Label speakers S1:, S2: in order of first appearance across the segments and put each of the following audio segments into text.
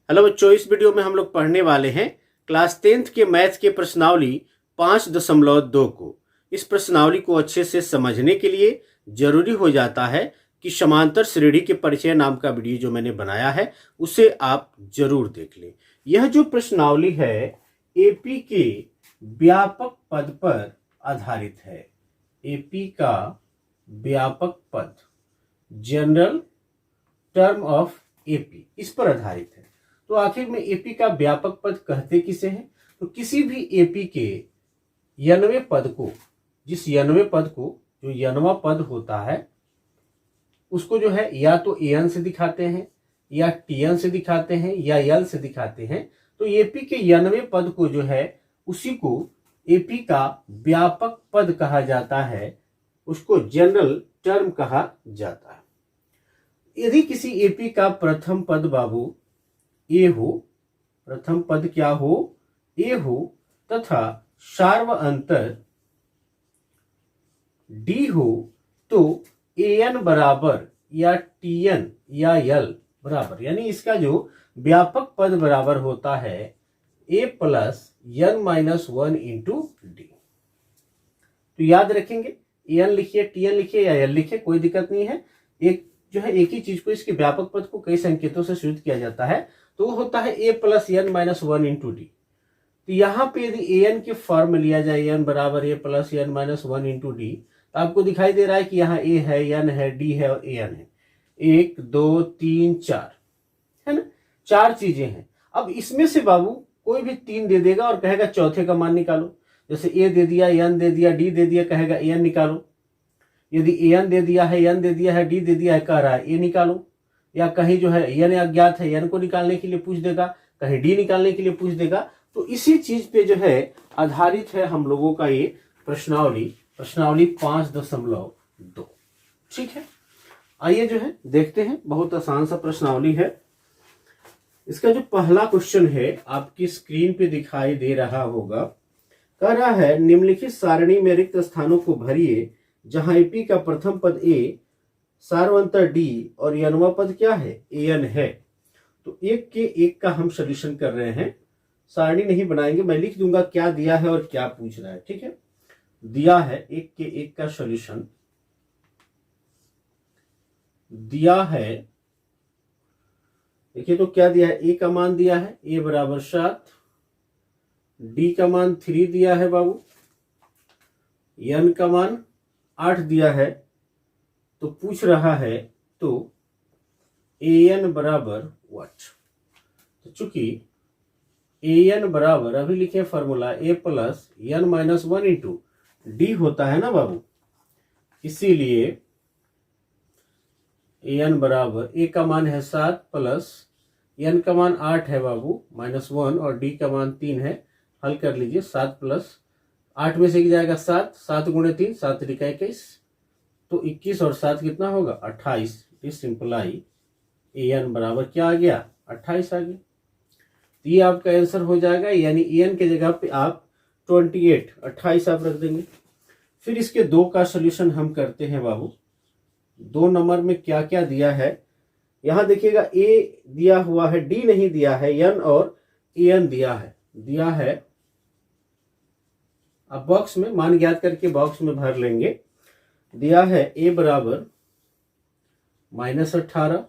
S1: Hello बच्चों, इस video में हम लोग पढ़ने वाले हैं क्लास 10th के मैथ के प्रश्नावली 5.2 को। इस प्रश्नावली को अच्छे से समझने के लिए जरूरी हो जाता है कि समांतर श्रेणी के परिचय नाम का वीडियो जो मैंने बनाया है उसे आप जरूर देख लें। यह जो प्रश्नावली है एपी के व्यापक पद पर आधारित है। एपी का व्यापक पद, जनरल टर्म ऑफ एपी, इस पर आधारित है। तो आखिर में एपी का व्यापक पद कहते किसे हैं? तो किसी भी एपी के यनवे पद को, जिस यनवे पद को, जो यनवा पद होता है उसको जो है या तो एन से दिखाते हैं या टीएन से दिखाते हैं या यल से दिखाते हैं। तो एपी के यनवे पद को जो है उसी को एपी का व्यापक पद कहा जाता है, उसको जनरल टर्म कहा जाता है। यदि किसी एपी का प्रथम पद बाबू ए हो, प्रथम पद क्या हो? ए हो, तथा सार्व अंतर डी हो, तो एन बराबर या टीएन या यल बराबर, यानी इसका जो व्यापक पद बराबर होता है a plus n minus 1 into d. तो याद रखेंगे, एन लिखिए, टीएन लिखिए या यल लिखिए, कोई दिक्कत नहीं है। एक जो है एक ही चीज को, इसके व्यापक पद को कई संकेतों से सूचित किया जाता है, तो वो होता है a plus n minus 1 into d. तो यहाँ पे यदि एन के फॉर्म में लिया जाए, एन बराबर a plus n minus 1 into d, तो आपको दिखाई दे रहा है कि यहाँ ए है, एन है, डी है और एन है। 1 2 3 4 है ना, 4 चीजें हैं। अब इसमें से बाबू कोई भी 3 दे देगा और कहेगा चौथे का मान निकालो। जैसे ए दे दिया, एन दे दिया, डी दे दिया, कहेगा एन निकालो। यदि एन दे दिया है, एन दे दिया है, डी दे दिया है, कह रहा है ए निकालो। या कहीं जो है एन अज्ञात है, एन को निकालने के लिए पूछ देगा, कहीं डी निकालने के लिए पूछ देगा। तो इसी चीज पे जो है आधारित है हम लोगों का ये प्रश्नावली 5.2। ठीक है, आइए जो है देखते हैं। बहुत आसान सा प्रश्नावली है। इसका जो पहला क्वेश्चन है आपकी स्क्रीन पे दिखाई दे रहा होगा। कह रहा है निम्नलिखित सारणी में रिक्त स्थानों को भरिए जहां एपी का प्रथम पद ए, सार्वंतर डी और यनवा पद क्या है? एन है। तो एक के एक का हम सोल्यूशन कर रहे हैं, सारणी नहीं बनाएंगे। मैं लिख दूंगा क्या दिया है और क्या पूछ रहा है। ठीक है, दिया है एक के एक का सोल्यूशन दिया है। देखिए तो क्या दिया है? ए का मान दिया है ए बराबर 7, डी का मान 3 दिया है बाबू, एन का मान 8 दिया है। तो पूछ रहा है तो एन बराबर व्हाट? तो चूंकि एन बराबर, अभी लिखे formula, a plus n minus 1 into d होता है ना बाबू, इसीलिए एन बराबर ए का मान है 7 प्लस एन का मान 8 है बाबू -1 और डी का मान 3 है। हल कर लीजिए, 7 प्लस 8 में से जाएगा 7, 7 गुणे 3, 7 3 21, तो 21 और 7 कितना होगा? 28। इस सिंपलाई एन बराबर क्या आ गया? 28 आ गया। तो ये आपका आंसर हो जाएगा, यानी एन के जगह पे आप 28 आप रख देंगे। फिर इसके 2 का सोल्यूशन हम करते हैं बाबू। 2 नंबर में क्या क्या दिया है यहां देखिएगा। ए दिया हुआ है, डी नहीं दिया है, एन और एन दिया है। अब बॉक्स में मान ज्ञात करके बॉक्स में भर लेंगे। दिया है ए बराबर -18,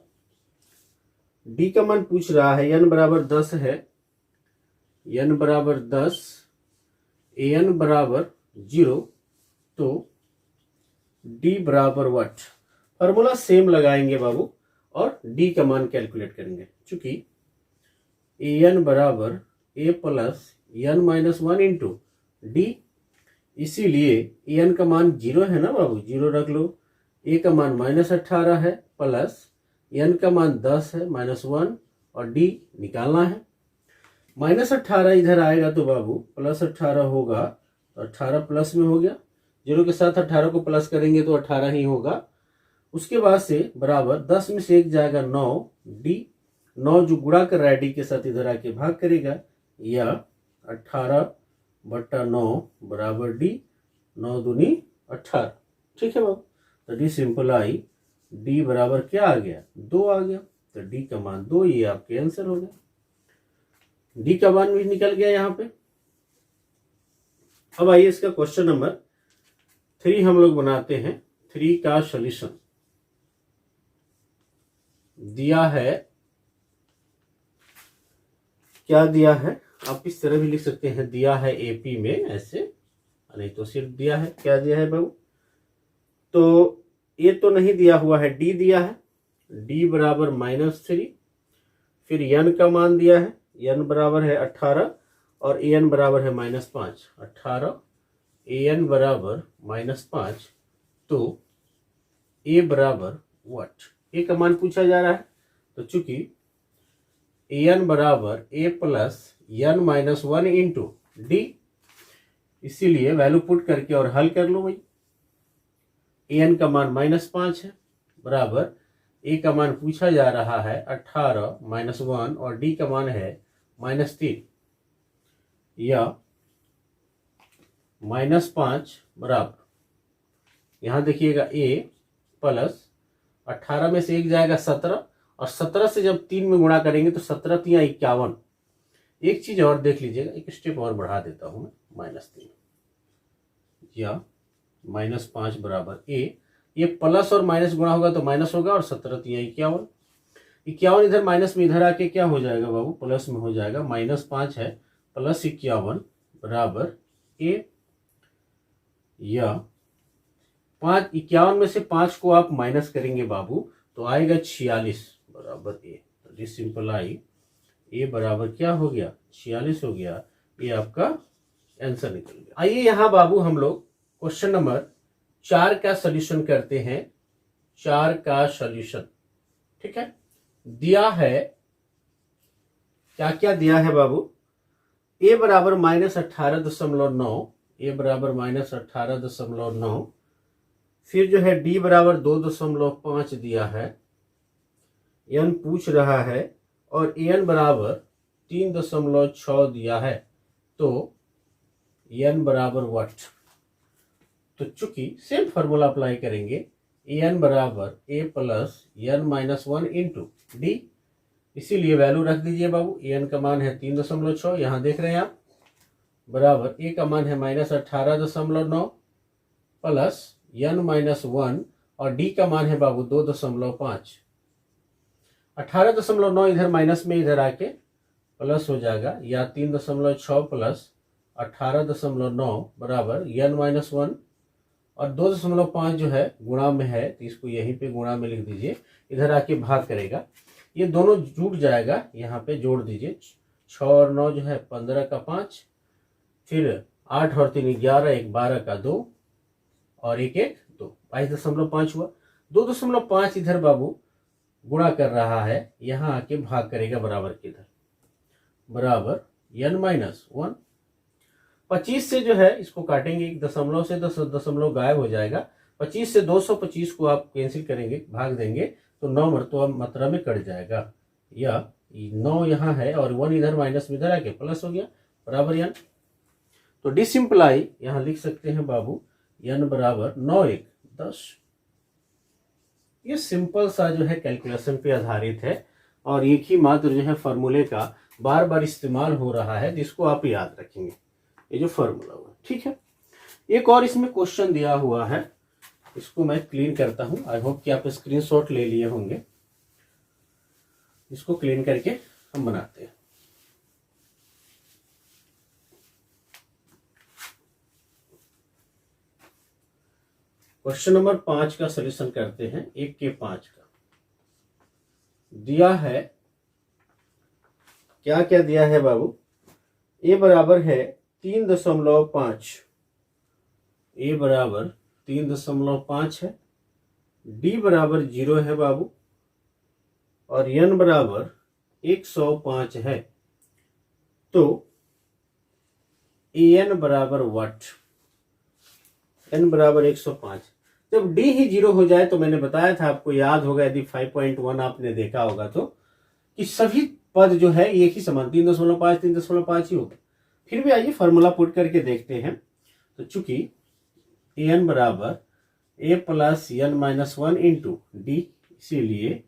S1: डी का मान पूछ रहा है, एन बराबर 10 है, एन बराबर 10, एन बराबर 0, तो डी बराबर व्हाट? फॉर्मूला सेम लगाएंगे बाबू और डी का मान कैलकुलेट करेंगे। चूंकि एन बराबर a plus n minus 1 into d, इसीलिए एन का मान 0 है ना बाबू, 0 रख लो। ए का मान -18 है प्लस एन का मान 10 है -1 और डी निकालना है। -18 इधर आएगा तो बाबू +18 होगा, तो 18 प्लस में हो गया। 0 के साथ 18 को प्लस करेंगे तो 18 ही होगा। उसके बाद से बराबर 10 में से 1 जाएगा 9, डी 9 जो गुणा कर रहा है डी के साथ इधर आके भाग करेगा, या 18/9 बराबर डी, 9 दूनी 18। ठीक है बाबू, तो डी सिंपल आई, डी बराबर क्या आ गया? 2 आ गया। तो डी का मान 2, ये आपके आंसर हो गया। डी का मान भी निकल गया यहाँ पे। अब आइए इसका क्वेश्चन नंबर 3 हम लोग बनाते हैं। 3 का सॉल्यूशन दिया है, क्या दिया है, आप इस तरह भी लिख सकते हैं, दिया है एपी में ऐसे, नहीं तो सिर्फ दिया है, क्या दिया है बाबू, तो ये तो नहीं दिया हुआ है, डी दिया है, डी बराबर -3, फिर एन का मान दिया है, एन बराबर है 18 और ए एन बराबर है -5, 18 ए एन बराबर -5, तो ए बराबर व्हाट, ए का मान पूछा जा रहा है, तो चूंकि ए एन बराबर a plus N -1 into d, इसीलिए वैल्यू पुट करके और हल कर लो भाई। ए एन का मान -5 है, बराबर ए का मान पूछा जा रहा है 18 -1 और डी का मान है -3, या -5 बराबर, यहां देखिएगा ए प्लस 18 में से 1 जाएगा 17, और 17 से जब 3 में गुणा करेंगे तो 17 3 51। एक चीज और देख लीजिएगा, एक स्टेप और बढ़ा देता हूं मैं, -3 या -5 बराबर ए, ये प्लस और माइनस गुणा होगा तो माइनस होगा, और 17 3 51, 51 इधर माइनस में इधर आके क्या हो जाएगा बाबू, प्लस में हो जाएगा, -5 है प्लस 51 बराबर ए, या 51 में से 5 को आप माइनस करेंगे बाबू तो आएगा 46 बराबर ए, तो दिस सिंपलाई ए बराबर क्या हो गया, 46 हो गया। ये आपका आंसर निकल गया। आइए यहां बाबू हम लोग क्वेश्चन नंबर 4 का सॉल्यूशन करते हैं। 4 का सॉल्यूशन, ठीक है, दिया है, क्या क्या दिया है बाबू, ए बराबर -18.9, ए बराबर -18.9, फिर जो है डी बराबर 2.5 दिया है, एन पूछ रहा है, और एन बराबर 3.6 दिया है, तो एन बराबर व्हाट, तो चूंकि सेम फार्मूला अप्लाई करेंगे, एन बराबर a plus N -1 into d, इसीलिए वैल्यू रख दीजिए बाबू, एन का मान है 3.6, यहां देख रहे हैं आप, बराबर ए का मान है -18.9 प्लस n -1, और डी का मान है बाबू 2.5, 18.9 इधर माइनस में इधर आके प्लस हो जाएगा, या 3.6 प्लस 18.9 बराबर n -1, और 2.5 जो है गुणा में है, तो इसको यहीं पे गुणा में लिख दीजिए, इधर आके भाग करेगा, ये दोनों जुड़ जाएगा, यहाँ पे जोड़ दीजिए, 6 और 9 जो है 15 का 5, फिर 8 और 3 11, 1 12 का 2, और 1 1 2, 22.5 हुआ। 2.5 इधर बाबू गुणा कर रहा है, यहां आके भाग करेगा बराबर के इधर, बराबर n -1, 25 से जो है इसको काटेंगे, एक दशमलव से दशमलव गायब हो जाएगा, 25 से 225 को आप कैंसिल करेंगे, भाग देंगे तो 9 मात्रा में कट जाएगा, या 9 यहाँ है और 1 इधर माइनस में इधर आके प्लस हो गया, बराबर n, तो डिसिंप्लाई यहां लिख सकते हैं बाबू n बराबर 9 1 10। ये सिंपल सा जो है कैलकुलेशन पे आधारित है, और एक ही मात्र जो है फॉर्मूले का बार बार इस्तेमाल हो रहा है, जिसको आप याद रखेंगे, ये जो फॉर्मूला हुआ, ठीक है। एक और इसमें क्वेश्चन दिया हुआ है, इसको मैं क्लीन करता हूं, आई होप कि आप स्क्रीनशॉट ले लिए होंगे, इसको क्लीन करके हम बनाते हैं। क्वेश्चन नंबर 5 का सॉल्यूशन करते हैं। 1 के 5 का दिया है, क्या क्या दिया है बाबू, ए बराबर है 3.5, ए बराबर 3.5 है, डी बराबर 0 है बाबू, और एन बराबर 105 है, तो ए एन बराबर व्हाट, एन बराबर 105। जब डी ही 0 हो जाए तो मैंने बताया था आपको, याद होगा यदि 5.1 आपने देखा होगा तो, कि सभी पद जो है एक ही समान 3.5 3.5 ही होगा। फिर भी आइए फॉर्मूला पुट करके देखते हैं, तो चूंकि एन बराबर a plus N -1 into d, इसीलिए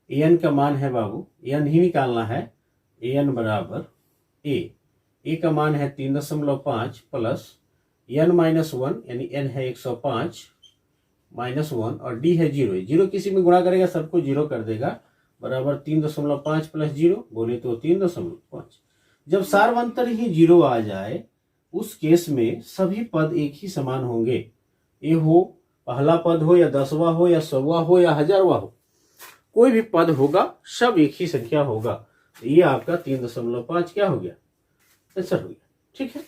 S1: एन का मान है बाबू, एन ही निकालना है, एन बराबर ए का मान है 3.5 प्लस n-1 यानी n है 105 -1 और d है 0। जीरो किसी में गुणा करेगा सबको जीरो कर देगा, बराबर 3.5 प्लस 0 बोले तो 3.5। जब सार्वंतर ही जीरो आ जाए उस केस में सभी पद एक ही समान होंगे। ये हो पहला पद हो या 10वां हो या 100वां हो या 1000वां हो, कोई भी पद होगा सब एक ही संख्या होगा। तो ये आपका 3.5 क्या हो गया, आंसर हो गया। ठीक है,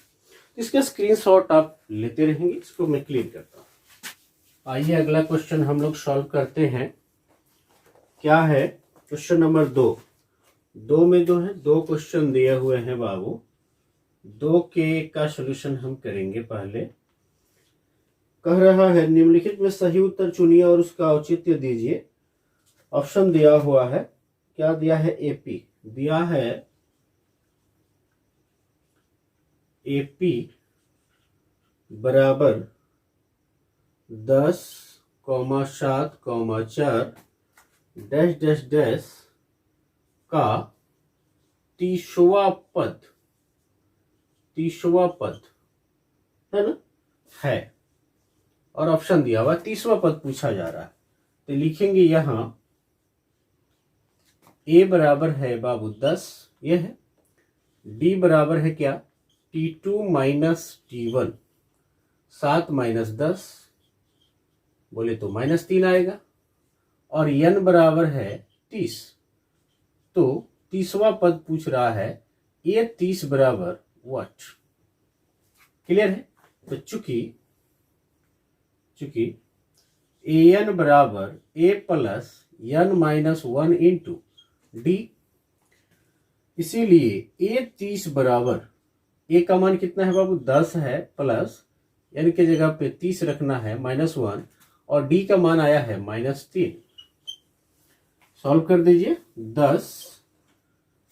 S1: इसका स्क्रीनशॉट आप लेते रहेंगे, इसको मैं क्लियर करता हूँ। आइए अगला क्वेश्चन हम लोग सॉल्व करते हैं। क्या है क्वेश्चन नंबर 2 में दो है, 2 क्वेश्चन दिए हुए हैं बाबू। 2 के का सॉल्यूशन हम करेंगे। पहले कह रहा है निम्नलिखित में सही उत्तर चुनिए और उसका औचित्य दीजिए। ऑप्शन दिया हुआ है, क्या दिया है, एपी दिया है, एपी बराबर 10, 7, 4 डैश डैश डैश का 30वां पद है ना, है। और ऑप्शन दिया हुआ 30वां पद पूछा जा रहा है। तो लिखेंगे यहां ए बराबर है बाबू 10, ये है। डी बराबर है क्या, T2 माइनस T1, 7 माइनस 10 बोले तो -3 आएगा। और n बराबर है 30, तो 30वां पद पूछ रहा है ए 30 बराबर व्हाट। क्लियर है। तो चूंकि an बराबर a plus n-1 into d, इसीलिए a 30 बराबर a का मान कितना है बाबू, 10 है, प्लस n के जगह पे 30 रखना है -1 और d का मान आया है -3। सॉल्व कर दीजिए। 10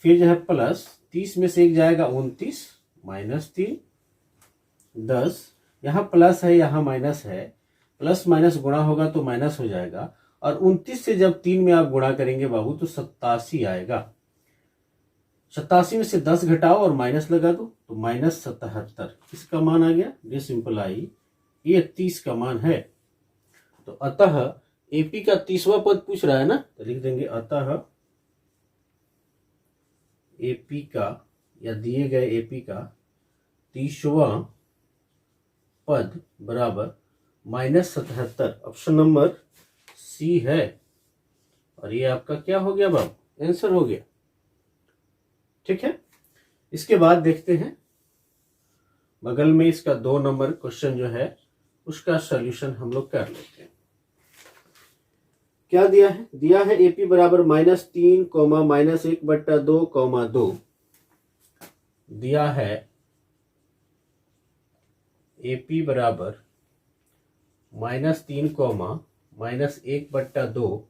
S1: फिर जो है प्लस 30 में से एक जाएगा 29 -3, 10 यहाँ प्लस है यहाँ माइनस है, प्लस माइनस गुणा होगा तो माइनस हो जाएगा। और 29 से जब 3 में आप गुणा करेंगे बाबू तो 87 आएगा। 87 में से 10 घटाओ और माइनस लगा दो तो -77 इसका मान आ गया। ये सिंपल आई, ये 30 का मान है। तो अतः एपी का 30वां पद पूछ रहा है ना, तो लिख देंगे अतः एपी का या दिए गए एपी का 30वां पद बराबर -77। ऑप्शन नंबर सी है। और ये आपका क्या हो गया बाबू, आंसर हो गया। ठीक है, इसके बाद देखते हैं बगल में इसका 2 नंबर क्वेश्चन जो है उसका सॉल्यूशन हम लोग कर लेते हैं। क्या दिया है, दिया है एपी बराबर -3, -1/2, 2 दिया है एपी बराबर -3, -1/2,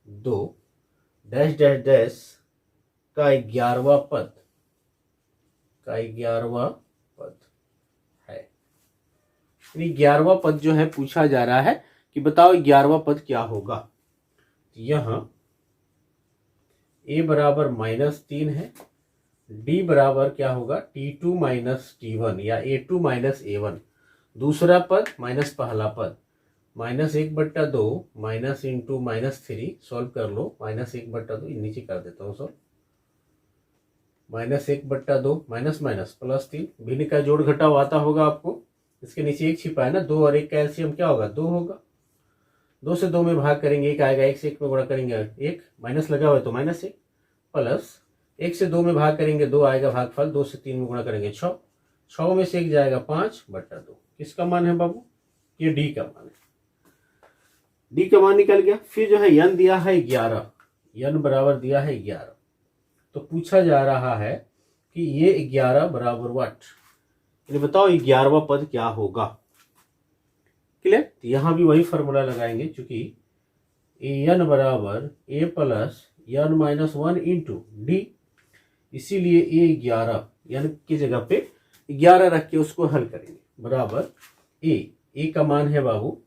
S1: 2 डैश डैश डैश का 11वां पद है। 11वां पद जो है पूछा जा रहा है कि बताओ 11वां पद क्या होगा। यहां a बराबर -3 है, d बराबर क्या होगा, T2 माइनस T1 या A2 माइनस A1। दूसरा पद माइनस पहला पद, -1/2 माइनस इंटू -3 सॉल्व कर लो। -1/2 नीचे कर देता हूँ सॉल्व। -1/2 माइनस माइनस +3, भिन्न का जोड़ घटाव आता होगा आपको। इसके नीचे 1 छिपा है ना, 2 और 1 का एलसीएम क्या होगा, 2 होगा। 2 से 2 में भाग करेंगे 1 आएगा, 1 से 1 में गुणा करेंगे 1, माइनस लगा हुआ है तो -1, प्लस 1 से 2 में भाग करेंगे 2 आएगा भागफल, 2 से 3 में गुणा करेंगे 6, 6 में से 1 जाएगा 5/2। किसका मान है बाबू, ये डी का मान है। डी का मान निकल गया। फिर जो है n दिया है 11, n बराबर दिया है 11। तो पूछा जा रहा है कि ये 11 बराबर व्हाट, बताओ 11वां पद क्या होगा। क्लियर। यहां भी वही फॉर्मूला लगाएंगे, चूंकि n बराबर a plus n-1 into d, इसीलिए a 11 n की जगह पे 11 रख के उसको हल करेंगे। बराबर a का मान है बाबू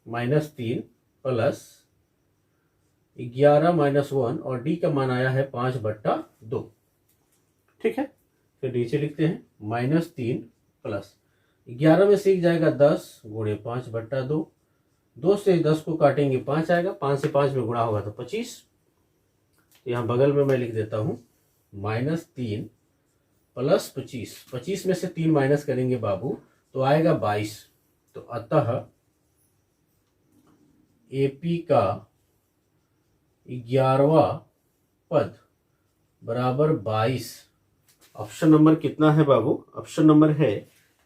S1: -3 प्लस 11 -1 और d का मान आया है 5/2। ठीक है, फिर नीचे लिखते हैं -3 प्लस 11 में से 1 जाएगा 10 गुणे 5/2, 2 से 10 को काटेंगे 5 आएगा, 5 से 5 में गुणा होगा तो 25। यहाँ बगल में मैं लिख देता हूँ -3 प्लस 25, 25 में से 3 माइनस करेंगे बाबू तो आएगा 22। तो अतः एपी का 11वां पद बराबर 22। ऑप्शन नंबर कितना है बाबू? ऑप्शन नंबर है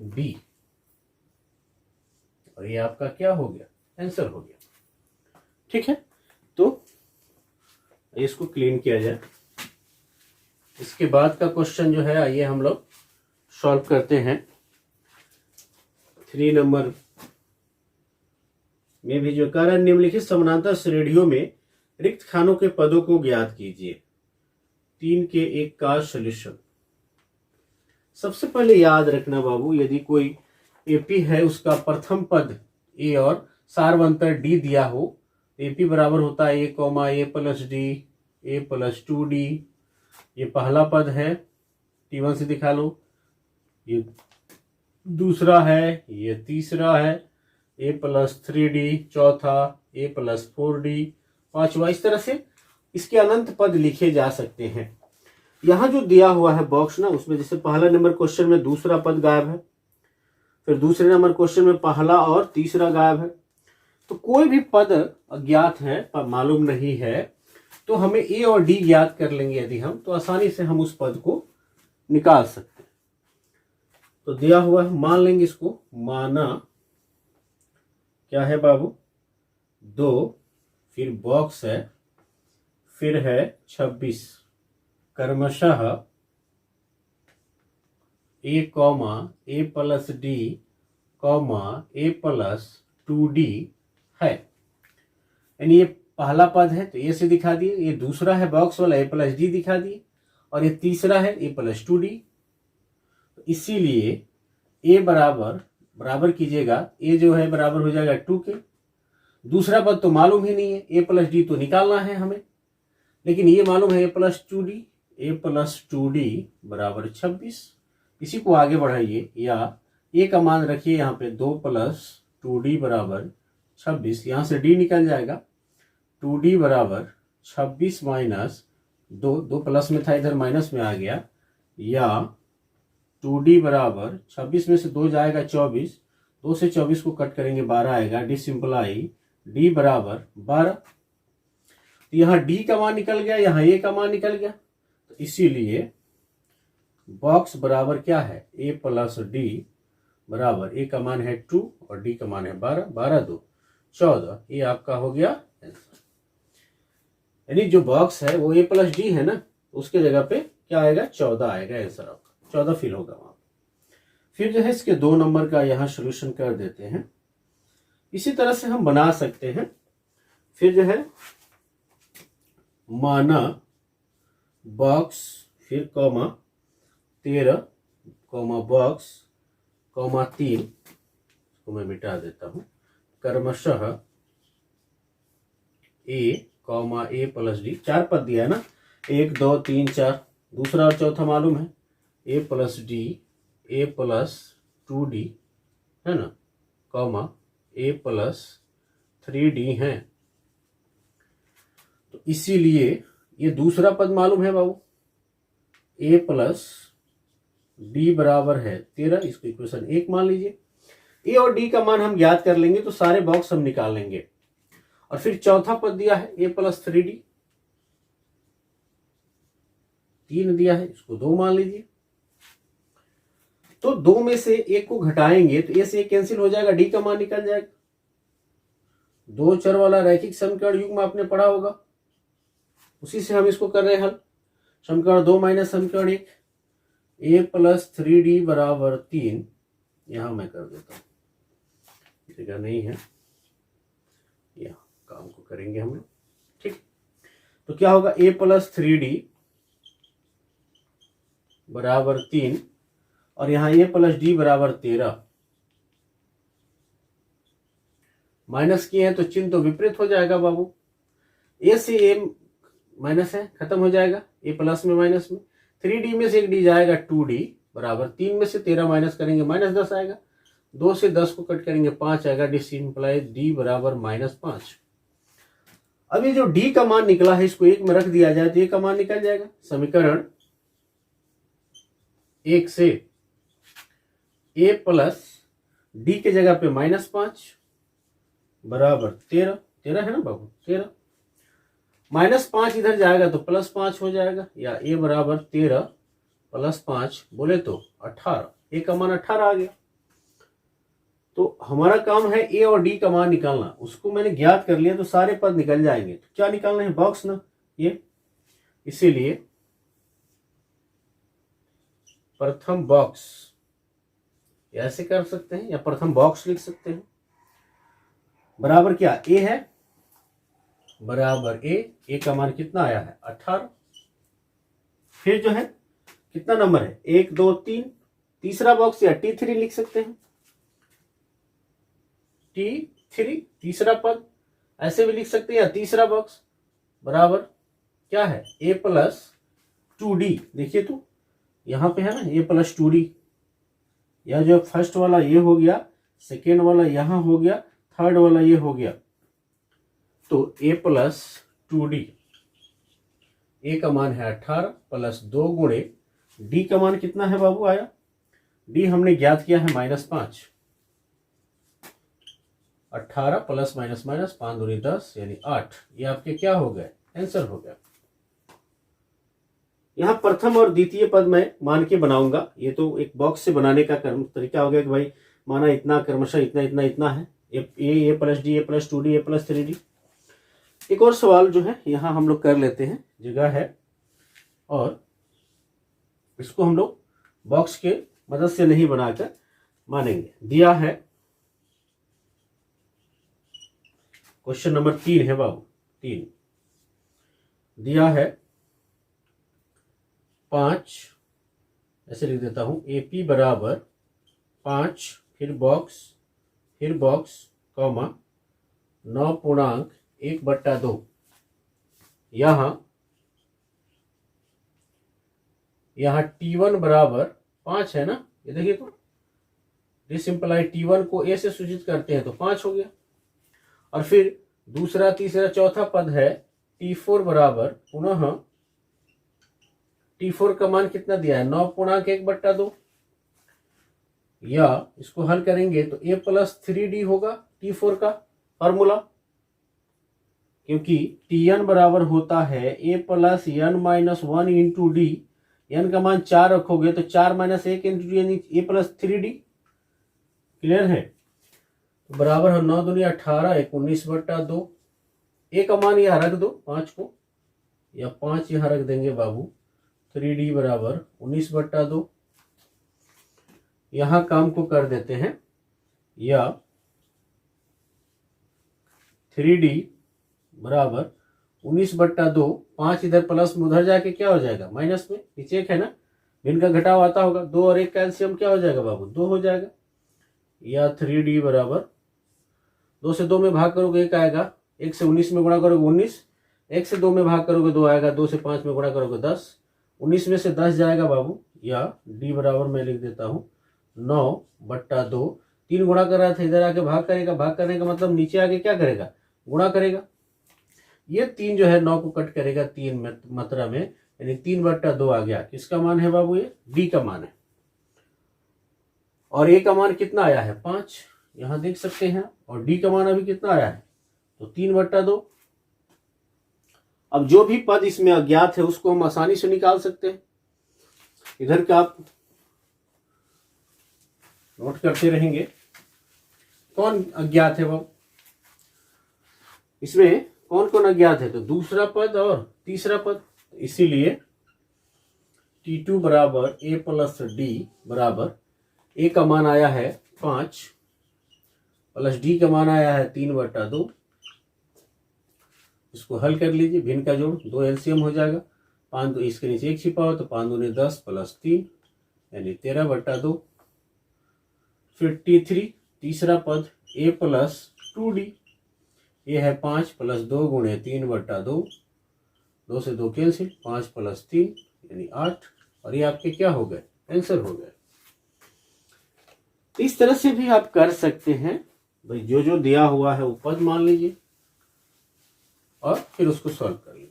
S1: बी। और ये आपका क्या हो गया? आंसर हो गया। ठीक है, तो इसको क्लीन किया जाए। इसके बाद का क्वेश्चन जो है आइए हम लोग सॉल्व करते हैं। 3 नंबर में भी जो कह रहा है निम्नलिखित समानांतर श्रेणियों में रिक्त खानों के पदों को ज्ञात कीजिए। 3 के 1 का सॉल्यूशन। सबसे पहले याद रखना बाबू, यदि कोई एपी है उसका प्रथम पद ए और सार्वंतर डी दिया हो, एपी बराबर होता है a, a प्लस 2d। ये पहला पद है, T1 से दिखा लो। ये दूसरा है, ये तीसरा है, a प्लस 3d, चौथा a प्लस 4d, पांचवा। इस तरह से इसके अनंत पद लिखे जा सकते हैं। यहां जो दिया हुआ है बॉक्स ना, उसमें जैसे पहला नंबर क्वेश्चन में दूसरा पद गायब है, फिर दूसरे नंबर क्वेश्चन में पहला और तीसरा गायब है। तो कोई भी पद अज्ञात है, मालूम नहीं है, तो हमें ए और डी ज्ञात कर लेंगे यदि हम, तो आसानी से हम उस पद को निकाल सकते हैं। तो दिया हुआ है, मान लेंगे इसको। माना क्या है बाबू? 2, फिर बॉक्स है, फिर है 26, क्रमशः a plus D a plus 2d है। यानी ये पहला पद है तो ए से दिखा दिए, ये दूसरा है बॉक्स वाला a प्लस डी दिखा दिए, और ये तीसरा है a प्लस 2d। इसीलिए a बराबर कीजिएगा, a जो है बराबर हो जाएगा 2 के। दूसरा पद तो मालूम ही नहीं है, a प्लस डी तो निकालना है हमें, लेकिन ये मालूम है a प्लस 2d बराबर 26। इसी को आगे बढ़ाइए, या a का मान रखिए यहाँ पे 2 प्लस 2d बराबर 26। यहाँ से d निकल जाएगा, 2d बराबर 26 माइनस 2 प्लस में था, इधर माइनस में आ गया, या 2d बराबर 26 में से 2 जाएगा 24, 2 से 24 को कट करेंगे 12 आएगा। डी सिंपलाई d बराबर 12। तो यहाँ d का मान निकल गया, यहाँ a का मान निकल गया। तो इसीलिए बॉक्स बराबर क्या है? a प्लस डी बराबर, a का मान है 2 और d का मान है 12, 12 2 14। ये आपका हो गया आंसर। यानी जो बॉक्स है वो a प्लस डी है ना, उसके जगह पे क्या आएगा? 14 आएगा आंसर आपका, 14 फिल होगा वहां। फिर जो है इसके 2 नंबर का यहाँ सोल्यूशन कर देते हैं। इसी तरह से हम बना सकते हैं। फिर जो है माना बॉक्स, फिर कॉमा 13, कॉमा बॉक्स, कॉमा 3 को मैं मिटा देता हूं, क्रमशः a प्लस डी। 4 पद दिया है ना, 1 2 3 4, दूसरा और चौथा मालूम है, a plus D a plus 2d है ना, कॉमा a प्लस 3d है। तो इसीलिए ये दूसरा पद मालूम है बाबू, a प्लस डी बराबर है 13। इसको इक्वेशन 1 मान लीजिए। ए और डी का मान हम ज्ञात कर लेंगे तो सारे बॉक्स हम निकाल लेंगे। और फिर चौथा पद दिया है a प्लस 3d, 3 दिया है, इसको 2 मान लीजिए। तो 2 में से 1 को घटाएंगे तो a से 1 कैंसिल हो जाएगा, d का मान निकल जाएगा। 2 चर वाला रैखिक समीकरण युग्म आपने पढ़ा होगा, उसी से हम इसको कर रहे हैं हल। समीकरण 2 माइनस समीकरण 1, a प्लस 3d बराबर 3। यहां मैं कर देता हूं, जगह नहीं है, यहां काम को करेंगे हम लोग। ठीक, तो क्या होगा? a प्लस 3d बराबर 3, और यहां a प्लस डी बराबर 13। माइनस किए हैं तो चिन्ह तो विपरीत हो जाएगा बाबू। a से a माइनस है, खत्म हो जाएगा, a प्लस में माइनस में। 3D में से एक डी जाएगा 2D बराबर 3 में से 13 माइनस करेंगे -10 आएगा, 2 से 10 को कट करेंगे 5 आएगा, दिस इंप्लाइज डी बराबर -5। अब ये जो डी का मान निकला है इसको 1 में रख दिया जाए तो ये का मान निकल जाएगा। समीकरण 1 से a प्लस डी के जगह पे -5 बराबर 13 है ना बाबू, 13 -5 इधर जाएगा तो +5 हो जाएगा, या a बराबर 13 + 5 बोले तो 18, a का मान 18 आ गया। तो हमारा काम है a और d का मान निकालना, उसको मैंने ज्ञात कर लिया तो सारे पद निकल जाएंगे। तो क्या निकालना है, बॉक्स ना ये, इसीलिए प्रथम बॉक्स ऐसे कर सकते हैं या प्रथम बॉक्स लिख सकते हैं। बराबर क्या a है, बराबर a का मान कितना आया है 18। फिर जो है कितना नंबर है 1 2 3, तीसरा बॉक्स या T3 लिख सकते हैं, T3 तीसरा पद ऐसे भी लिख सकते हैं, या तीसरा बॉक्स बराबर क्या है a प्लस 2d। देखिए तो यहां पे है ना a प्लस 2d, या जो फर्स्ट वाला ये हो गया, सेकेंड वाला यहां हो गया, थर्ड वाला ये हो गया, तो a प्लस 2d, a का मान है 18 प्लस 2 गुणे d का मान कितना है बाबू आया, d हमने ज्ञात किया है -5, 18 प्लस माइनस 5 दूनी 10 यानी 8, ये आपके क्या हो गए, आंसर हो गया। यहाँ प्रथम और द्वितीय पद मैं मान के बनाऊंगा, ये तो एक बॉक्स से बनाने का तरीका हो गया कि भाई माना इतना क्रमशः इतना इतना इतना है, a plus D, a plus 2d, a plus 3d। एक और सवाल जो है यहाँ हम लोग कर लेते हैं, जगह है, और इसको हम लोग बॉक्स के मदद से नहीं बनाकर मानेंगे। दिया है क्वेश्चन नंबर 3 है बाबू, 3 दिया है 5, ऐसे लिख देता हूं, AP बराबर 5 फिर बॉक्स कॉमा 9.1/2। यहाँ T1 बराबर 5 है ना, ये देखिए तो दिस इंप्लाई T1 को A से सूचित करते हैं तो 5 हो गया। और फिर दूसरा तीसरा चौथा पद है T4 बराबर पुनः T4 का मान कितना दिया है 9.1/2, या इसको हल करेंगे तो a प्लस 3d होगा T4 का फॉर्मूला, क्योंकि Tn बराबर होता है a plus n minus 1 into D, n का मान 4 रखोगे तो 4 माइनस 1 इंटू डी यानी a प्लस 3d। क्लियर है, तो बराबर है 9 दूनी 18 19/2, a का मान यहाँ रख दो 5 को, या 5 यहाँ रख देंगे बाबू, 3d बराबर 19/2। यहां काम को कर देते हैं, या 3d बराबर 19/2, 5 इधर प्लस में उधर जाके क्या हो जाएगा माइनस में, नीचे एक है ना, भिन्न का घटाव आता होगा, 2 और 1 का एलसीएम क्या हो जाएगा बाबू 2 हो जाएगा, या 3d बराबर 2 से 2 में भाग करोगे 1 आएगा, 1 से 19 में गुणा करोगे 19, 1 से 2 में भाग करोगे 2 आएगा, 2 से 5 में गुणा करोगे 10, 19 में से 10 जाएगा बाबू, या d बराबर मैं लिख देता हूं 9/2। 3 गुणा कर रहा था, इधर आके भाग करेगा, भाग करने का मतलब नीचे आके क्या करेगा गुणा करेगा, ये 3 जो है 9 को कट करेगा 3 मात्रा में, यानी 3/2 आ गया। किसका मान है बाबू, ये d का मान है। और a का मान कितना आया है 5, यहां देख सकते हैं, और d का मान अभी कितना आया है तो 3/2। अब जो भी पद इसमें अज्ञात है उसको हम आसानी से निकाल सकते हैं, इधर का आप नोट करते रहेंगे। कौन अज्ञात है वो, इसमें कौन कौन अज्ञात है, तो दूसरा पद और तीसरा पद, इसीलिए T2 बराबर a प्लस डी बराबर a का मान आया है 5 प्लस d का मान आया है 3/2। इसको हल कर लीजिए, भिन्न का जोड़ 2 एलसीएम हो जाएगा, 5 इसके नीचे 1 छिपा हो तो 5 दूनी 10 प्लस 3 यानी 13/2। फिर T3 तीसरा पद a प्लस 2d, ये है 5 प्लस 2 गुणे 3/2, 2 से 2 कैंसिल, 5 प्लस 3 यानी 8, और ये आपके क्या हो गए, आंसर हो गए। तो इस तरह से भी आप कर सकते हैं भाई, जो जो दिया हुआ है वो पद मान लीजिए और फिर उसको सॉल्व कर लीजिए।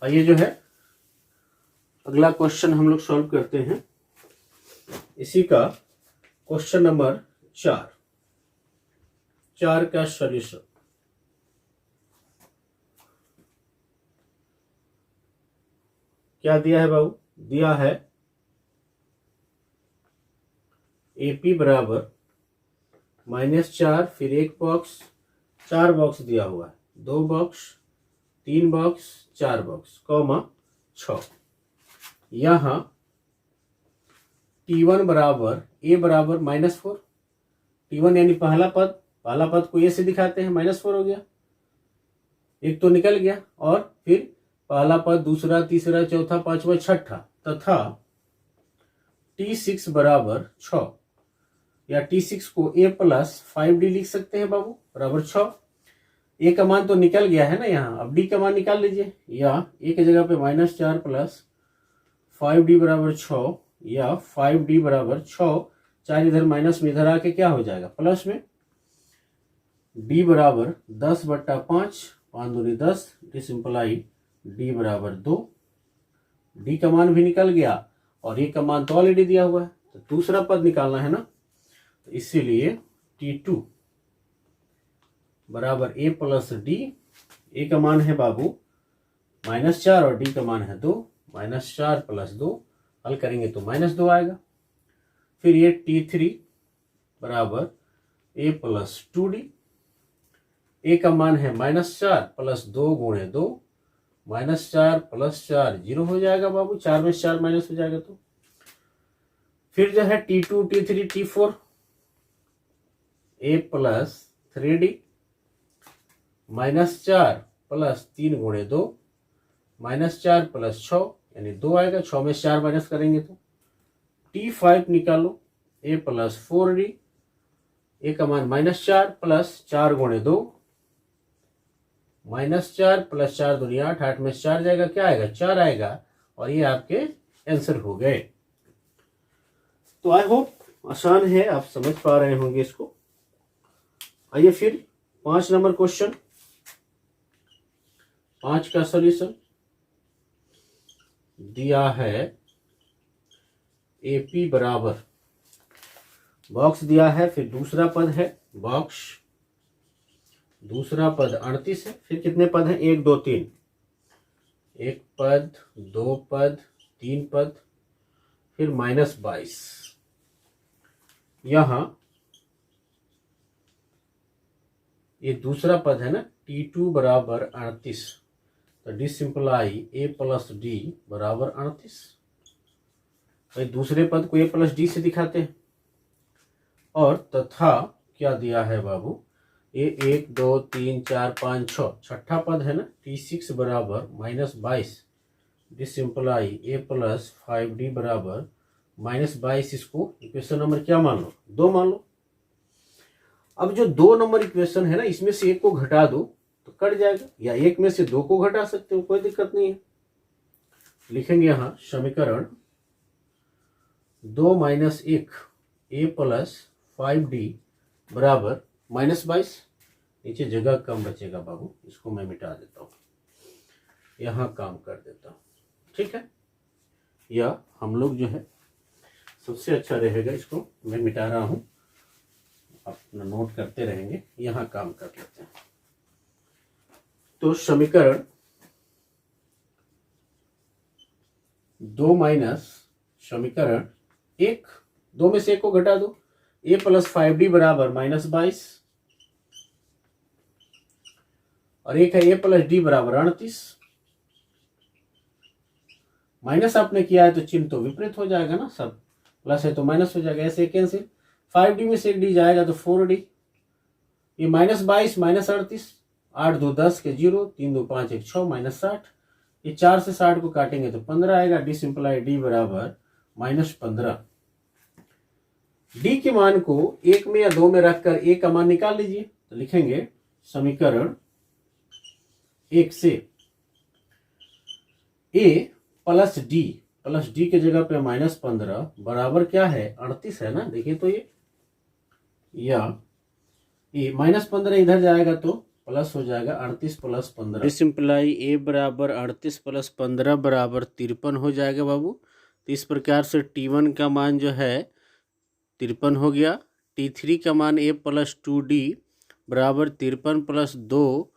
S1: और ये जो है अगला क्वेश्चन हम लोग सॉल्व करते हैं, इसी का क्वेश्चन नंबर 4 का सॉल्यूशन। क्या दिया है बाबू, दिया है AP बराबर -4, फिर एक बॉक्स, 4 बॉक्स दिया हुआ है, 2 बॉक्स, 3 बॉक्स, 4 बॉक्स, कॉमा 6। यहां T1 बराबर A बराबर -4, T1 यानी पहला पद को A से दिखाते हैं, -4 हो गया, एक तो निकल गया, और फिर पहला पद, दूसरा, तीसरा, चौथा, पांचवा, छठा, तथा T6 बराबर 6, या T6 को A प्लस 5D लिख सकते हैं बाबू, बराबर 6। A का मान तो निकल गया है ना यहाँ, अब D का मान निकाल लीजिए, या A की जगह पे -4 प्लस 5D बराबर 6, या 5D बराबर 6, 4 इधर माइनस में, इधर आके क्या हो जाएगा, प्लस में। D बराबर 10/5, 5 दूनी 10, डिसिंप्लाई D बराबर 2। D का मान भी निकल गया और A का मान तो ऑलरेडी दिया हुआ है, तो दूसरा पद निकालना है ना, तो इसीलिए T2 बराबर A प्लस D। A का मान है बाबू -4 और D का मान है 2, -4 प्लस 2, हल करेंगे तो -2 आएगा। फिर ये T3 बराबर A प्लस 2D। A का मान है -4 प्लस 2 गुणे 2, -4 प्लस 4 0 हो जाएगा बाबू, 4 में 4 माइनस हो जाएगा तो। फिर जो है T2, T3, T4, A plus 3D, -4 plus 3 गुणे 2, -4 प्लस 6 यानी 2 आएगा, 6 में 4 माइनस करेंगे तो। T5 निकालो, A प्लस 4D, A का मान -4 प्लस 4 गुणे 2, -4 प्लस 4 दूनी 8, 8 में 4 जाएगा, क्या आएगा, 4 आएगा, और ये आपके आंसर हो गए। तो आई होप आसान है, आप समझ पा रहे होंगे इसको। आइए फिर 5 नंबर क्वेश्चन, 5 का सॉल्यूशन दिया है AP बराबर, बॉक्स दिया है, फिर दूसरा पद है बॉक्स, दूसरा पद 38 है, फिर कितने पद हैं, 1 2 3, एक पद, 2 पद, 3 पद, फिर -22। यहां ये दूसरा पद है ना, T2 बराबर 38, तो डिसिंप्लाई A प्लस D बराबर 38। भाई दूसरे पद को A प्लस D से दिखाते हैं, और तथा क्या दिया है बाबू, ये 1 2 3 4 5 6, छठा पद है ना, T6 बराबर -22, डिसिंप्लाई A प्लस 5D बराबर -22। इसको इक्वेशन नंबर क्या मान लो, 2 मान लो। अब जो 2 नंबर इक्वेशन है ना, इसमें से एक को घटा दो तो कट जाएगा, या एक में से 2 को घटा सकते हो, कोई दिक्कत नहीं है। लिखेंगे यहां समीकरण 2 - 1 A प्लस 5D बराबर -22। नीचे जगह कम बचेगा बाबू, इसको मैं मिटा देता हूं, यहां काम कर देता हूं, ठीक है। या हम लोग जो है सबसे अच्छा रहेगा, इसको मैं मिटा रहा हूं, अपना नोट करते रहेंगे, यहां काम कर लेते हैं। तो समीकरण 2 माइनस समीकरण 1, 2 में से 1 को घटा दो, A प्लस 5D बराबर -22, और एक है A प्लस D बराबर 38। माइनस आपने किया है तो चिन्ह तो विपरीत हो जाएगा ना, सब प्लस है तो माइनस हो जाएगा, ऐसे कैंसिल। 5D में से एक D जाएगा तो 4D, ये -22 -38, 8 2 10 के 0, 3 2 5 1 6, -60, ये 4 से 60 को काटेंगे तो 15 आएगा, डिसिंप्लाई D बराबर -15। डी के मान को 1 में या 2 में रखकर ए का मान निकाल लीजिए। तो लिखेंगे समीकरण 1 से ए प्लस डी के जगह पे -15 बराबर क्या है 38 है ना। देखिए तो ये या ये -15 इधर जाएगा तो प्लस हो जाएगा 38 + 15। सिंपलाई ए बराबर 38 + 15 बराबर 53 हो जाएगा बाबू। तो इस प्रकार से T1 का मान जो है 53 हो गया। T3 का मान a + 2d बराबर 53 + 2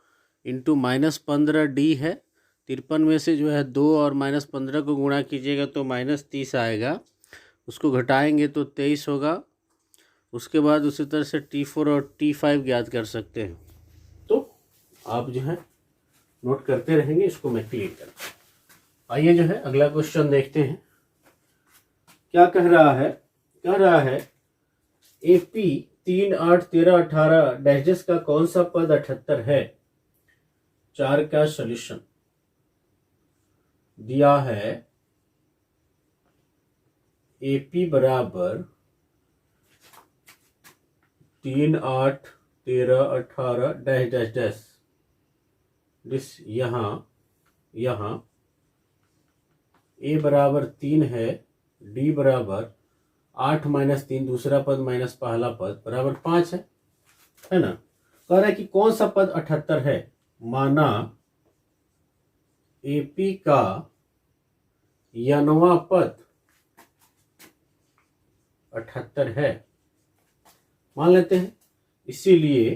S1: इंटू -15d है। 53 में से जो है 2 और -15 को गुणा कीजिएगा तो -30 आएगा। उसको घटाएंगे तो 23 होगा। उसके बाद उसी तरह से T4 और T5 ज्ञात कर सकते हैं। तो आप जो है नोट करते रहेंगे, इसको मैं क्लियर करता हूँ। आइए जो है अगला क्वेश्चन देखते हैं क्या कह रहा है। कह रहा है AP 3, 8, 13, 18 डैशेस का कौन सा पद 78 है। 4 का सॉल्यूशन दिया है। AP बराबर 3, 8, 13, 18 डैश डैश डैश दिस यहाँ ए बराबर 3 है, डी बराबर 8 - 3 दूसरा पद माइनस पहला पद बराबर 5 है ना। कह रहा है कि कौन सा पद 78 है। माना एपी का यनवा पद 78 है मान लेते हैं। इसीलिए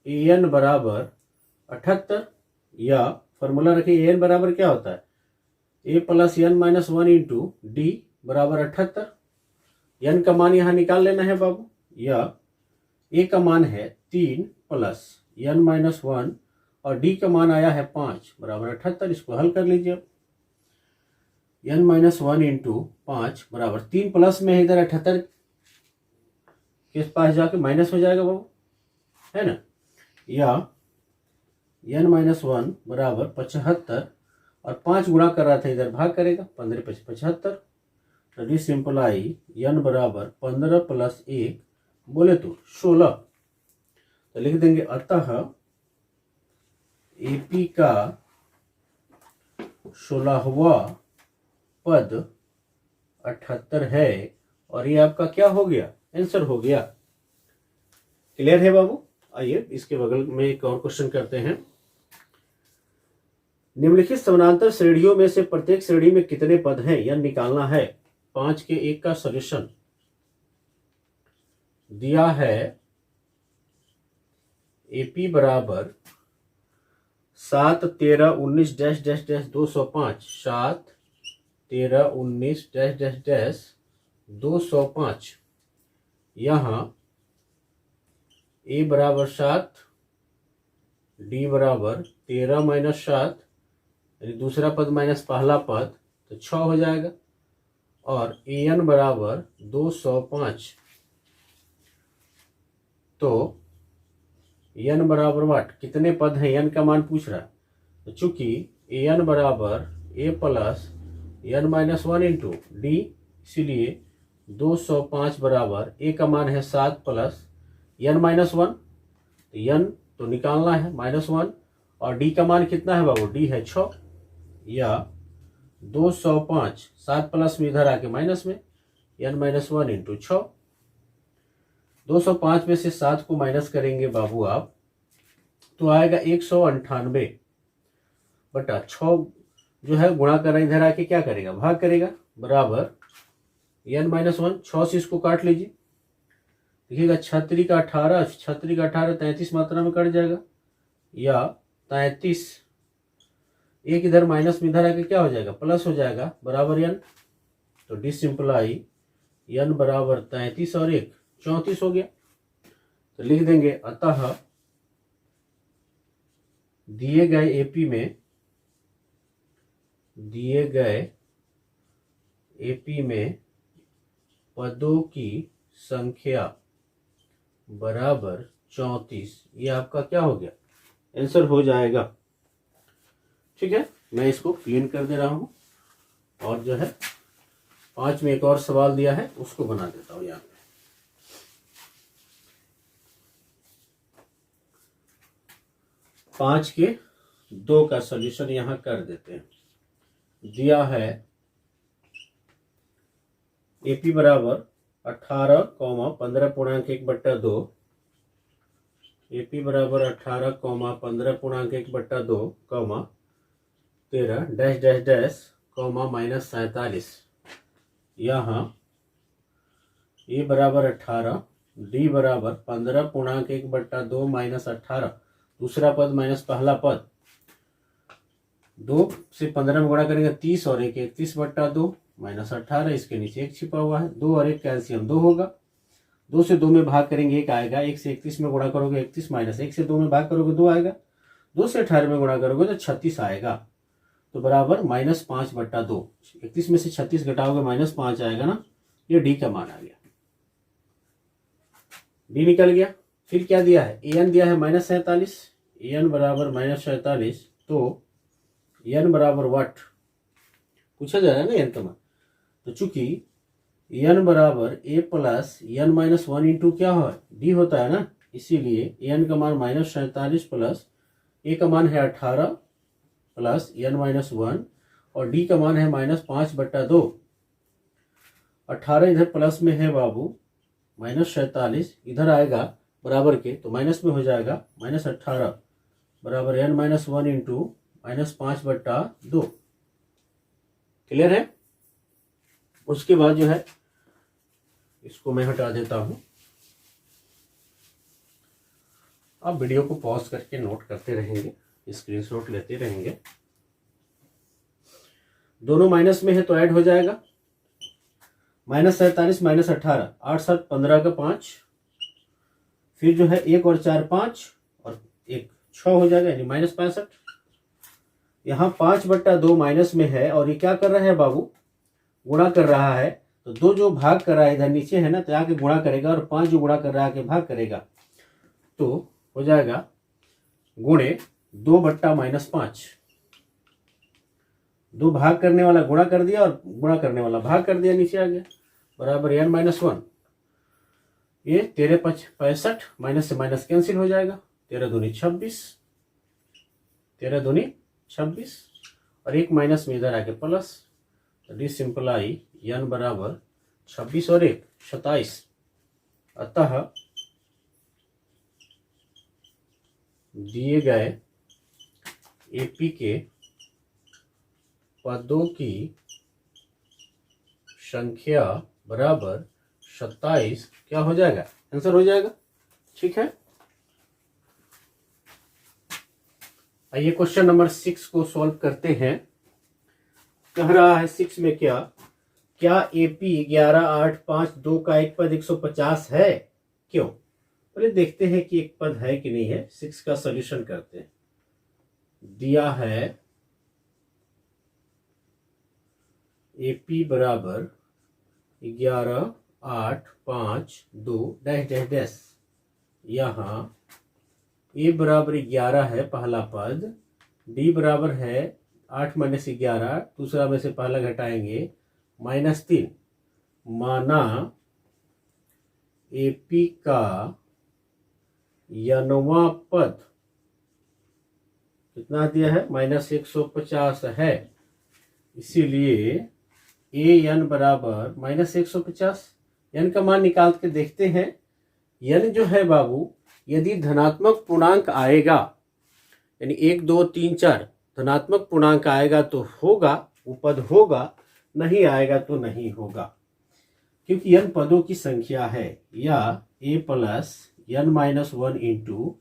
S1: एन बराबर 78 या फॉर्मूला रखिए एन बराबर क्या होता है ए + n - 1 इंटू डी बराबर 78। एन का मान यहां निकाल लेना है बाबू। या ए का मान है 3 + n - 1 और डी का मान आया है 5 बराबर 78। इसको हल कर लीजिए। n - 1 इंटू 5 बराबर 3 प्लस में इधर 78 के पास जाके माइनस हो जाएगा बाबू, है ना। या n - 1 बराबर 75 और 5 गुणा कर रहा था इधर भाग करेगा 15 × 75। तो डी सिंपलाई n बराबर 15 + 1 बोले तो 16। तो लिख देंगे अतः एपी का 16वां पद 78 है और ये आपका क्या हो गया आंसर हो गया। क्लियर है बाबू। आइए इसके बगल में एक और क्वेश्चन करते हैं। निम्नलिखित समानांतर श्रेणियों में से प्रत्येक श्रेणी में कितने पद हैं यह निकालना है। 5 के 1 का सॉल्यूशन दिया है। एपी बराबर 7, 13, 19 dash dash dash 205। 7, 13, 19 dash dash dash 205। यहाँ ए बराबर 7, डी बराबर 13 - 7 यानी दूसरा पद माइनस पहला पद तो 6 हो जाएगा। और ए एन बराबर 205। तो एन बराबर वाट कितने पद हैं एन का मान पूछ रहा है। तो चूंकि ए एन बराबर ए + n - 1 इंटू डी इसीलिए 205 बराबर ए का मान है 7 + n - 1। तो n तो निकालना है -1 और डी का मान कितना है बाबू डी है 6। या 205 7 प्लस में इधर आके माइनस में n - 1 इंटू 6। 205 में से 7 को माइनस करेंगे बाबू आप तो आएगा 198 बटा 6 जो है गुणा करना इधर आके क्या करेगा भाग करेगा बराबर n - 1। 6 से इसको काट लीजिए। देखिएगा 36 का 18 36 का 18 33 मात्रा में कट जाएगा। या 33 एक इधर माइनस में इधर आके क्या हो जाएगा प्लस हो जाएगा बराबर n। तो डी सिंपलाई n बराबर 33 और 1 34 हो गया। तो लिख देंगे अतः दिए गए एपी में पदों की संख्या बराबर 34। ये आपका क्या हो गया आंसर हो जाएगा। ठीक है, मैं इसको क्लीन कर दे रहा हूं और जो है 5 में एक और सवाल दिया है उसको बना देता हूं यहाँ पे। 5 के 2 का सॉल्यूशन यहाँ कर देते हैं। दिया है AP बराबर 18, 15.1/2, AP बराबर 18, 15.1/2, 13 डैश डैश डैश, -47। यहाँ A बराबर 18, D बराबर 15.1/2 -18, दूसरा पद माइनस पहला पद, 2 से 15 में गुणा करेंगे 30 और 1 31/2 -18, इसके नीचे 1 छिपा हुआ है। 2 और 1 कैल्शियम 2 होगा। 2 से 2 में भाग करेंगे 1 आएगा। 1 से 31 में गुणा करोगे 31, माइनस 1 से 2 में भाग करोगे 2 आएगा। 2 से 18 में गुणा करोगे तो 36 आएगा। तो बराबर -5/2। 31 में से 36 घटाओगे -5 आएगा ना। ये डी का मान आ गया। डी निकल गया। फिर क्या दिया है? एन दिया है -47। एन बराबर -47, तो एन बराबर वाट पूछा जा रहा है ना एन का मान। तो चूंकि एन बराबर ए प्लस एन -1 इंटू क्या हो डी होता है ना, इसीलिए एन का मान -47 प्लस ए का मान है 18 प्लस एन -1 और डी का मान है -5/2। 18 इधर प्लस में है बाबू, -47 इधर आएगा बराबर के, तो माइनस में हो जाएगा। -18 बराबर n -1 इंटू -5/2। क्लियर है? उसके बाद जो है इसको मैं हटा देता हूं। आप वीडियो को पॉज करके नोट करते रहेंगे, स्क्रीनशॉट लेते रहेंगे। दोनों माइनस में है तो ऐड हो जाएगा। -47 -18, 8 7 15 का 5, फिर जो है 1 और 4 5 और 1 6 हो जाएगा, यानी -65। यहाँ 5/2 माइनस में है और ये क्या कर रहा है बाबू? गुणा कर रहा है। तो 2 जो भाग कर रहा है इधर नीचे है ना, तो आके गुणा करेगा, और 5 जो गुणा कर रहा है आके भाग करेगा, तो हो जाएगा गुणे 2/-5। 2 भाग करने वाला गुणा कर दिया और गुणा करने वाला भाग कर दिया, नीचे आ गया बराबर n -1। ये 13 5 65, माइनस से माइनस कैंसिल हो जाएगा। 13 दूनी 26, 13 दूनी 26 और 1 माइनस में इधर आके प्लस। डी सिंपलाई n बराबर 26 और 1 27। अतः दिए गए एपी के पदों की संख्या बराबर 27 क्या हो जाएगा? आंसर हो जाएगा। ठीक है, आइए क्वेश्चन नंबर 6 को सॉल्व करते हैं। कह रहा है 6 में क्या एपी 11 8 5 2 का एक पद 150 है? क्यों? पहले देखते हैं कि एक पद है कि नहीं है। 6 का सॉल्यूशन करते हैं। दिया है एपी बराबर 11 8 5 2 डैश डैश डैश। यहाँ ए बराबर 11 है पहला पद, डी बराबर है 8 - 11, दूसरा में से पहला घटाएंगे -3। माना एपी का यनवा पद कितना दिया है? -150 है। इसीलिए ए एन बराबर -150। एन का मान निकाल के देखते हैं। एन जो है बाबू, यदि धनात्मक पूर्णांक आएगा, यानी 1 2 3 4 धनात्मक पूर्णांक आएगा तो होगा, वो पद होगा, नहीं आएगा तो नहीं होगा, क्योंकि n पदों की संख्या है। या a plus n -1 into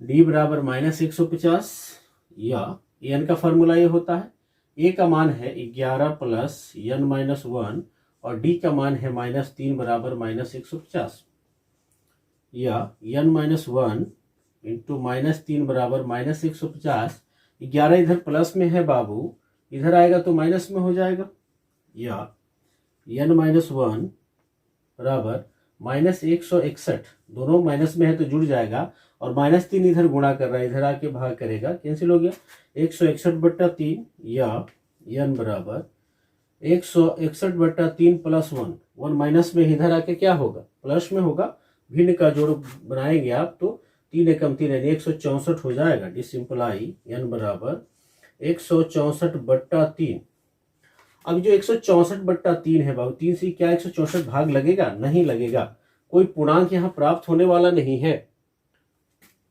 S1: D बराबर -150, या n का फॉर्मूला ये होता है। a का मान है 11 प्लस n -1 और d का मान है -3 बराबर -150, या n -1 इंटू -3 बराबर -150। 11 इधर प्लस में है बाबू, इधर आएगा तो माइनस में हो जाएगा, या n -1 बराबर -161। दोनों माइनस में है तो जुड़ जाएगा, और -3 इधर गुणा कर रहा है, इधर आके भाग करेगा, कैंसिल हो गया। 161/3, या n बराबर 161/3 प्लस 1 माइनस में इधर आके क्या होगा? प्लस में होगा। भिन्न का जोड़ बनाएंगे आप तो 3 एकम 3 यानी 164 हो जाएगा। डी सिंपलाई n बराबर 164/3। अब जो 164/3 है बाबू, 3 से क्या 164 भाग लगेगा? नहीं लगेगा, कोई पूर्णांक यहाँ प्राप्त होने वाला नहीं है।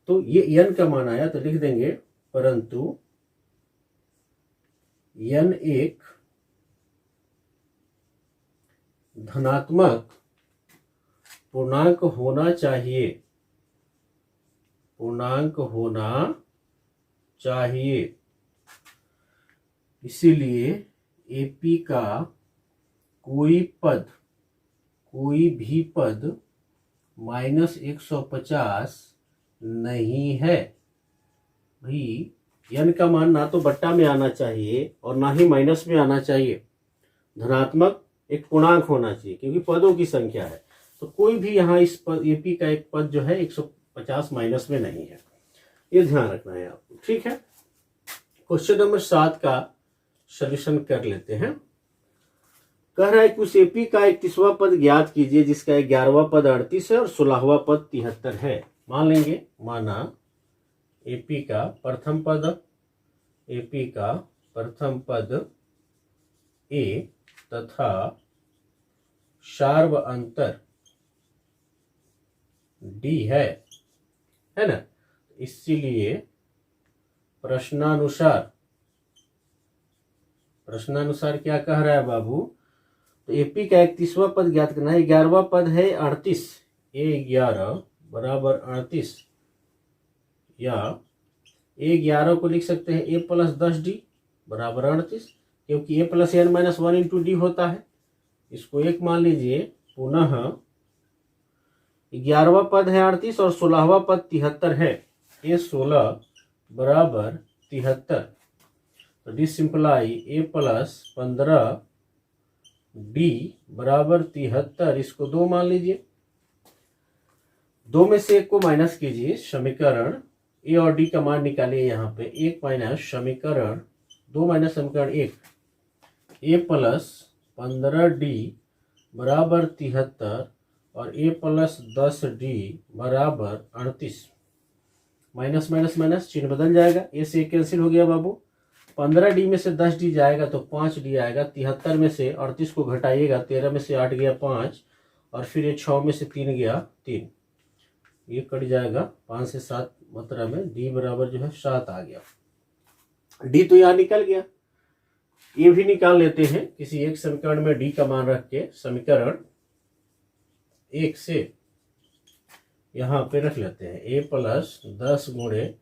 S1: तो ये n का मान आया, तो लिख देंगे परंतु n एक धनात्मक पूर्णांक होना चाहिए, पूर्णांक होना चाहिए। इसीलिए AP का कोई भी पद -150 नहीं है। भाई n का मान ना तो बट्टा में आना चाहिए और ना ही माइनस में आना चाहिए, धनात्मक एक पूर्णांक होना चाहिए, क्योंकि पदों की संख्या है। तो कोई भी यहाँ इस पद AP का एक पद जो है 150 माइनस में नहीं है, ये ध्यान रखना है आपको। ठीक है, क्वेश्चन नंबर 7 का सॉल्यूशन कर लेते हैं। कह रहा है कि उस AP का 31वां पद ज्ञात कीजिए जिसका 11वां पद 38 है और 16वां पद 73 है। मान लेंगे, माना AP का प्रथम पद A तथा सार्व अंतर D है ना। इसीलिए प्रश्नानुसार क्या कह रहा है बाबू? तो AP का 31वां पद ज्ञात करना है। 11वां पद है 38, A11 बराबर 38, या A11 को लिख सकते हैं A + 10D बराबर 38, क्योंकि A + n - 1 × D होता है। इसको एक मान लीजिए। पुनः 11वां पद है 38 और 16वां पद 73 है। A16 बराबर 73, तो डी सिंपलाई A + 15D बराबर 73, इसको 2 मान लीजिए। 2 में से 1 को माइनस कीजिए, समीकरण A और D का मान निकालिए। यहाँ पे 1 माइनस समीकरण 2 माइनस समीकरण 1, A + 15D बराबर 73 और A + 10D बराबर 38। माइनस माइनस माइनस चिन्ह बदल जाएगा, A से कैंसिल हो गया बाबू। 15D में से 10D जाएगा तो 5D आएगा। 73 में से 38 को घटाइएगा, 13 में से 8 गया 5, और फिर ये 6 में से 3 गया 3, ये कट जाएगा। 5 से 7 मात्रा में D बराबर जो है 7 आ गया। D तो यहाँ निकल गया, ये भी निकाल लेते हैं। किसी एक समीकरण में D का मान रख के समीकरण 1 से यहाँ पे रख लेते हैं। A + 10 ×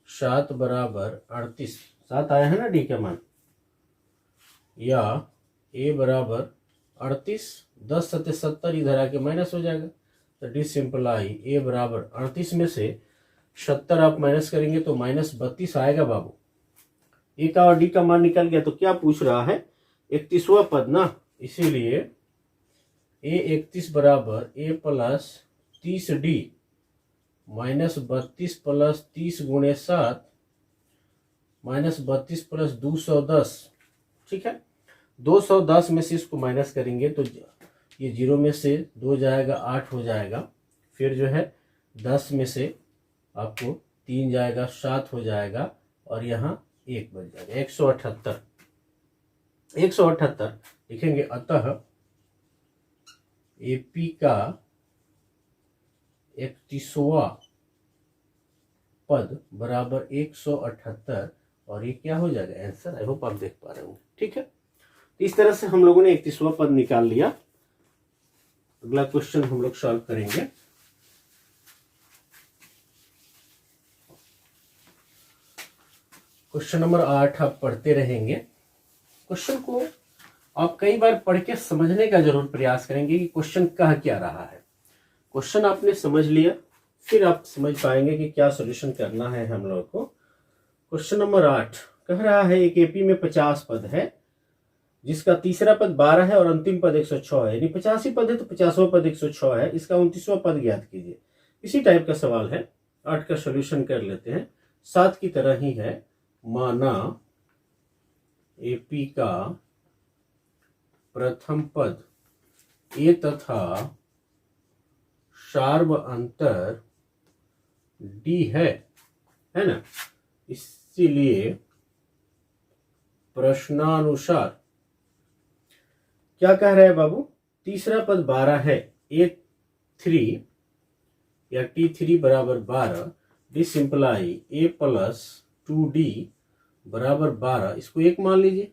S1: 7 बराबर 38, 7 आया है ना D का मान, या A बराबर 38, 10 × 70 इधर आके माइनस हो जाएगा। तो डी सिंपलाई A बराबर 38 में से 70 आप माइनस करेंगे तो -32 आएगा बाबू। A का और D का मान निकल गया। तो क्या पूछ रहा है? 31वां पद ना, इसीलिए A31 बराबर A + 30D -32 + 30 × 7 -32 + 210। ठीक है, 210 में से इसको माइनस करेंगे तो ये 0 में से 2 जाएगा, 8 हो जाएगा। फिर जो है 10 में से आपको 3 जाएगा, 7 हो जाएगा, और यहाँ 1 बच जाएगा। 178 लिखेंगे। अतः AP का 31वां पद बराबर 178, और ये क्या हो जाएगा? आंसर। आई होप आप देख पा रहे होंगे। ठीक है, इस तरह से हम लोगों ने 31वां पद निकाल लिया। अगला क्वेश्चन हम लोग सॉल्व करेंगे। क्वेश्चन नंबर 8 आप पढ़ते रहेंगे। क्वेश्चन को आप कई बार पढ़ के समझने का जरूर प्रयास करेंगे कि क्वेश्चन कह क्या रहा है। क्वेश्चन आपने समझ लिया, फिर आप समझ पाएंगे कि क्या सॉल्यूशन करना है हम लोग को। क्वेश्चन नंबर 8 कह रहा है एक AP में 50 पद है जिसका तीसरा पद 12 है और अंतिम पद 106 है। यानी 85 पद है तो 50वां पद 106 है। इसका 29वां पद ज्ञात कीजिए। इसी टाइप का सवाल है। 8 का सॉल्यूशन कर लेते हैं। 7 की तरह ही है। माना AP का प्रथम पद A तथा सार्व अंतर डी है ना। इसीलिए प्रश्नानुसार क्या कह रहा है बाबू, तीसरा पद 12 है, A3 या T3 बराबर 12, दिस सिंपलाई A प्लस 2D बराबर 12, इसको एक मान लीजिए।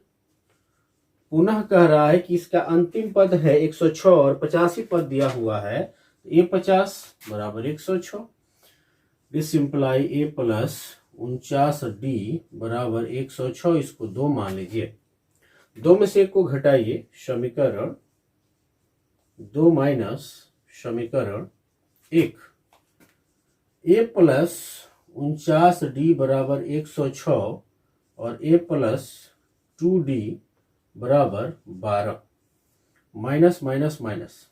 S1: पुनः कह रहा है कि इसका अंतिम पद है 106 और 85 पद दिया हुआ है, A 50 बराबर 106, दिस सिंपलाई A प्लस 49D बराबर 106, इसको 2 मान लीजिए। 2 में से 1 को घटाइए, समीकरण 2 माइनस समीकरण 1। A प्लस 49D बराबर 106 और A प्लस 2D बराबर 12, माइनस माइनस माइनस,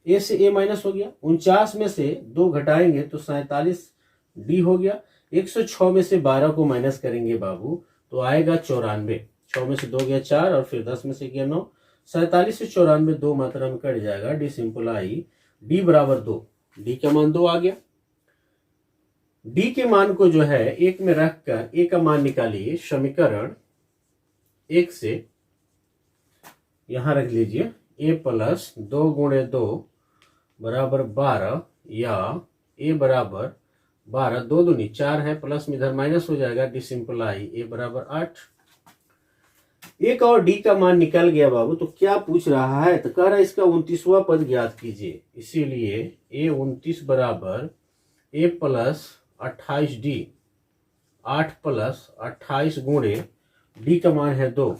S1: ए से ए माइनस हो गया। 49 में से 2 घटाएंगे तो 47D हो गया। 106 में से 12 को माइनस करेंगे बाबू तो आएगा 94। 6 में से 2 गया 4 और फिर 10 में से गया 9। 47 से 94 2 मात्रा में कट जाएगा। डी सिंपलाई डी बराबर 2, डी का मान 2 आ गया। डी के मान को जो है 1 में रखकर ए का मान निकालिए, समीकरण 1 से यहां रख लीजिए। ए प्लस 2 गुणे 2 बराबर 12 या ए बराबर 12, 2 दूनी 4 है, प्लस में इधर माइनस हो जाएगा। डी सिंपलाई ए बराबर 8। एक और डी का मान निकल गया बाबू, तो क्या पूछ रहा है, तो कह रहा है इसका 29वां पद ज्ञात कीजिए। इसीलिए ए 29 बराबर ए प्लस 28D, 8 प्लस 28 गुणे डी का मान है 2,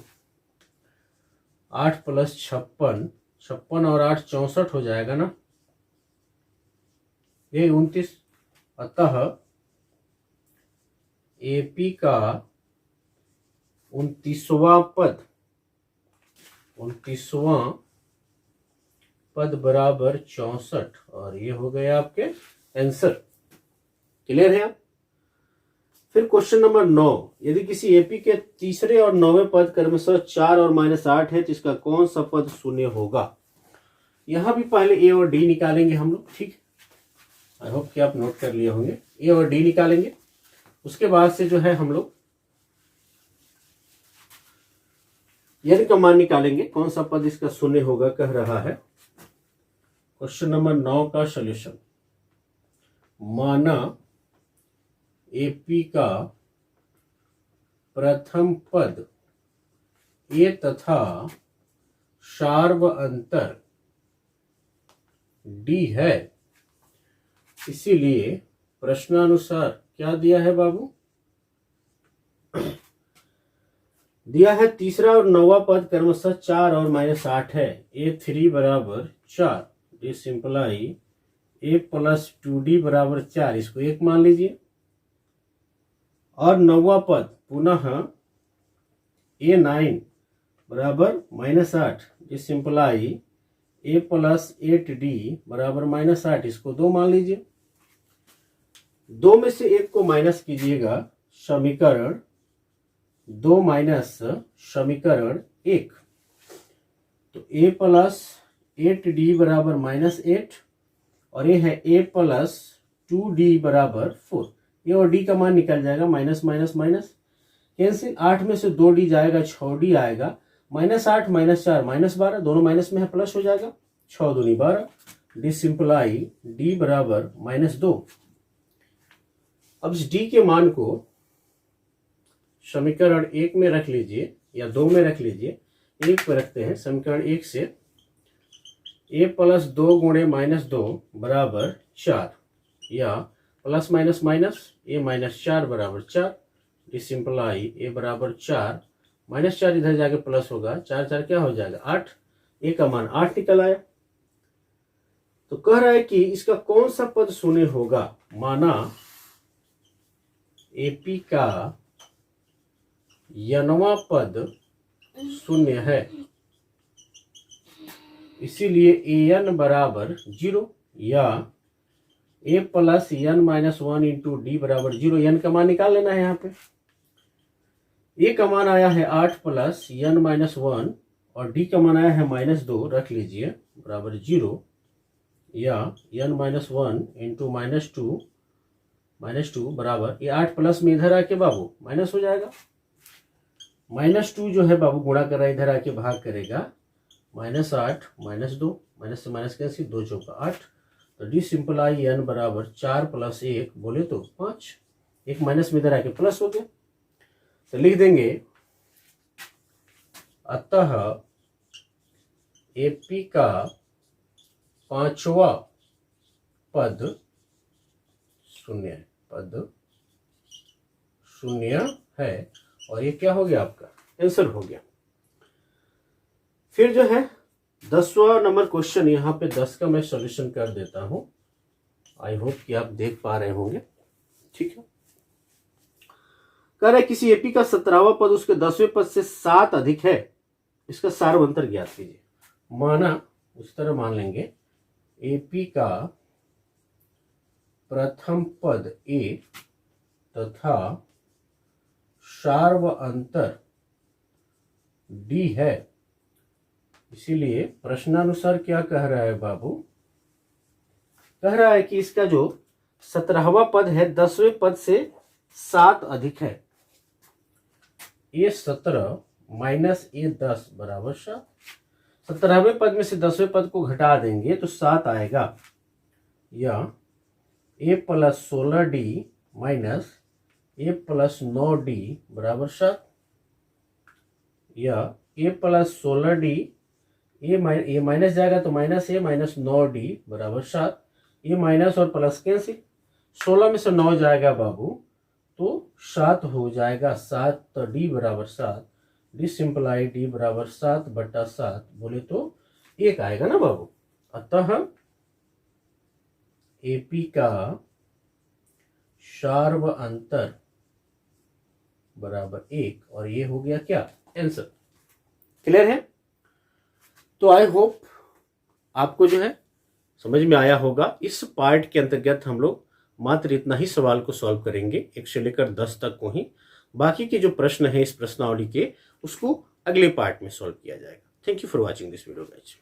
S1: 8 प्लस 56, 56 और 8 64 हो जाएगा ना, ये 29। अतः एपी का 29वां पद, 29वां पद बराबर 64 और ये हो गया आपके आंसर। क्लियर है आप। फिर क्वेश्चन नंबर 9, यदि किसी एपी के तीसरे और 9वें पद क्रमशः 4 और -8 है तो इसका कौन सा पद शून्य होगा। यहां भी पहले ए और डी निकालेंगे हम लोग, ठीक। आई होप कि आप नोट कर लिए होंगे। ए और डी निकालेंगे, उसके बाद से जो है हम लोग यदि का मान निकालेंगे, कौन सा पद इसका शून्य होगा कह रहा है। क्वेश्चन नंबर 9 का सॉल्यूशन, माना एपी का प्रथम पद ए तथा सार्व अंतर डी है, इसीलिए प्रश्नानुसार क्या दिया है बाबू, दिया है तीसरा और 9वां पद क्रमशः 4 और -8 है। A3 बराबर 4, डी सिंपलाई A प्लस 2D बराबर 4, इसको 1 मान लीजिए। और 9वां पद पुनः A9 बराबर -8, डी सिंपलाई A प्लस 8D बराबर -8, इसको 2 मान लीजिए। 2 में से 1 को माइनस कीजिएगा, समीकरण 2 माइनस समीकरण 1, तो A प्लस 8D बराबर -8 और ये है A प्लस 2D बराबर 4। ए और डी का मान निकल जाएगा, माइनस माइनस माइनस कैंसिल। 8 में से 2D जाएगा, 6D आएगा। -8 -4 -12, दोनों माइनस में है, प्लस हो जाएगा। 6 दूनी 12, डी सिंपलाई डी बराबर -2। अब इस डी के मान को समीकरण 1 में रख लीजिए या 2 में रख लीजिए। 1 पे रखते हैं, समीकरण 1 से a प्लस 2 गुणे -2 बराबर 4 या plus minus minus a minus 4 बराबर 4, डी सिंपलाई a बराबर 4, -4 इधर जाके प्लस होगा, 4 4 क्या हो जाएगा 8, a का मान 8 निकल आया। तो कह रहा है कि इसका कौन सा पद शून्य होगा। माना एपी का n वां पद शून्य है, इसीलिए an बराबर 0 या a plus n minus 1 into D बराबर 0। n का मान निकाल लेना है। यहाँ पे a का मान आया है 8 प्लस n माइनस 1 और d का मान आया है -2, रख लीजिए बराबर 0 या n माइनस 1 इंटू -2 -2 बराबर ये 8 प्लस में इधर आके बाबू माइनस हो जाएगा। -2 जो है बाबू गुणा कर रहा है, इधर आके भाग करेगा, -8 -2 माइनस से माइनस कैंसिल, 2 चौका 8। तो डी सिंपल आई एन बराबर 4 + 1 बोले तो 5, एक माइनस में इधर आके प्लस हो गया। तो लिख देंगे अतः एपी का 5वां पद शून्य है, पद शून्य है। और ये क्या हो गया, आपका आंसर हो गया। फिर जो है 10वां नंबर क्वेश्चन, यहाँ पे 10 का मैं सॉल्यूशन कर देता हूं। आई होप कि आप देख पा रहे होंगे। ठीक है, कह रहे किसी एपी का 17वां पद उसके 10वें पद से 7 अधिक है, इसका सारवंतर ज्ञात कीजिए। माना उस तरह मान लेंगे एपी का प्रथम पद ए तथा सार्वअंतर डी है। इसीलिए प्रश्नानुसार क्या कह रहा है बाबू, कह रहा है कि इसका जो 17वां पद है 10वें पद से 7 अधिक है। ये 17 माइनस ये 10 बराबर 7। 17वें पद में से 10वें पद को घटा देंगे तो 7 आएगा, या a + 16d minus a + 9d बराबर 7, या a + 16d ये माइनस जाएगा तो -a माइनस 9d बराबर 7। ये माइनस और प्लस कैंसिल, 16 में से 9 जाएगा बाबू तो 7 हो जाएगा, 7 तो d बराबर 7, डी सिंपल आई डी बराबर 7/7 बोले तो 1 आएगा ना बाबू। अतः एपी का सार्वअंतर बराबर 1, और ये हो गया क्या, आंसर। क्लियर है? तो आई होप आपको जो है समझ में आया होगा। इस पार्ट के अंतर्गत हम लोग मात्र इतना ही सवाल को सॉल्व करेंगे, 1 से लेकर 10 तक को ही। बाकी के जो प्रश्न है इस प्रश्नावली के, उसको अगले पार्ट में सॉल्व किया जाएगा। Thank you for watching this video guys.